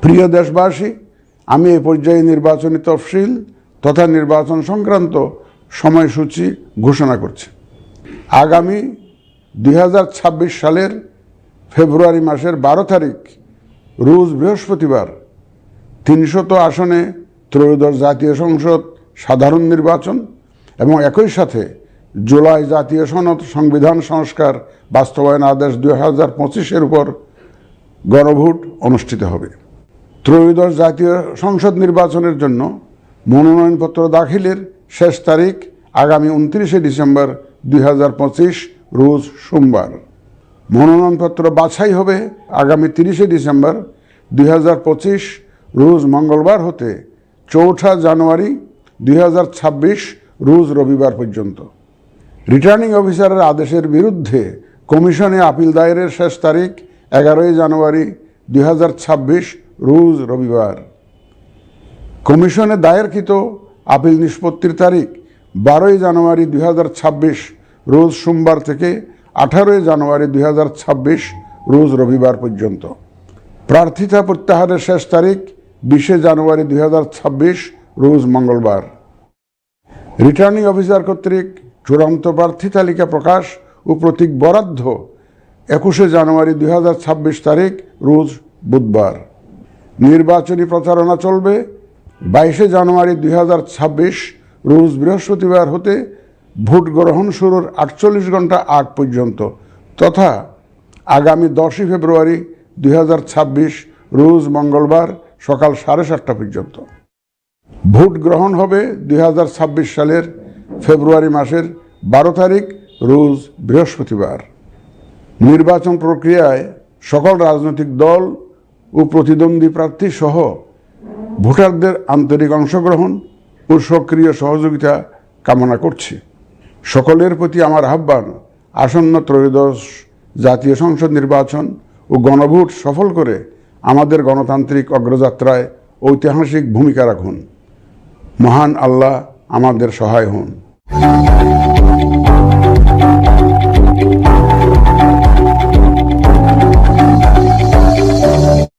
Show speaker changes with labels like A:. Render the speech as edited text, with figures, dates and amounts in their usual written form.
A: প্রিয় দেশবাসী, আমি এই পর্যায়ে নির্বাচনী তফসিল তথা নির্বাচন সংক্রান্ত সময়সূচি ঘোষণা করছি। আগামী 2026 সালের ফেব্রুয়ারি মাসের 12 তারিখ রোজ বৃহস্পতিবার 300 আসনে ত্রয়োদশ জাতীয় সংসদ সাধারণ নির্বাচন এবং একই সাথে জুলাই জাতীয় সনদ সংবিধান সংস্কার বাস্তবায়ন আদেশ 2025-এর উপর গণভোট অনুষ্ঠিত হবে। ত্রয়োদশ জাতীয় সংসদ নির্বাচনের জন্য মনোনয়নপত্র দাখিলের শেষ তারিখ আগামী 29 ডিসেম্বর 2025 রোজ সোমবার। মনোনয়নপত্র বাছাই হবে আগামী 30 ডিসেম্বর 2025 রোজ মঙ্গলবার হতে 4 জানুয়ারি 2026 রোজ রবিবার পর্যন্ত। রিটার্নিং অফিসারের আদেশের বিরুদ্ধে কমিশনে আপিল দায়েরের শেষ তারিখ 11 জানুয়ারি 2026 রোজ রবিবার। কমিশনে দায়েরকৃত আপিল নিষ্পত্তির তারিখ 12 জানুয়ারি 2026 রোজ সোমবার থেকে 18 জানুয়ারি 2026 রোজ রবিবার পর্যন্ত। প্রার্থিতা প্রত্যাহারের শেষ তারিখ 20 জানুয়ারি 2026 রোজ মঙ্গলবার। রিটার্নিং অফিসার কর্তৃক চূড়ান্ত প্রার্থী তালিকা প্রকাশ ও প্রতীক বরাদ্দ 21 জানুয়ারি 2026 তারিখ রোজ বুধবার। নির্বাচনী প্রচারণা চলবে 22 জানুয়ারি 2026 রোজ বৃহস্পতিবার হতে ভোট গ্রহণ শুরুর 48 ঘন্টা আগ পর্যন্ত তথা আগামী 10 ফেব্রুয়ারি 2026 রোজ মঙ্গলবার সকাল 7:30 পর্যন্ত। ভোট গ্রহণ হবে 2026 সালের ফেব্রুয়ারি মাসের 12 তারিখ রোজ বৃহস্পতিবার। নির্বাচন প্রক্রিয়ায় সকল রাজনৈতিক দল ও প্রতিদ্বন্দ্বী প্রার্থী সহ ভোটারদের আন্তরিক অংশগ্রহণ ও সক্রিয় সহযোগিতা কামনা করছি। সকলের প্রতি আমার আহ্বান, আসন্ন ত্রয়োদশ জাতীয় সংসদ নির্বাচন ও গণভোট সফল করে আমাদের গণতান্ত্রিক অগ্রযাত্রায় ঐতিহাসিক ভূমিকা রাখুন। মহান আল্লাহ আমাদের সহায় হন।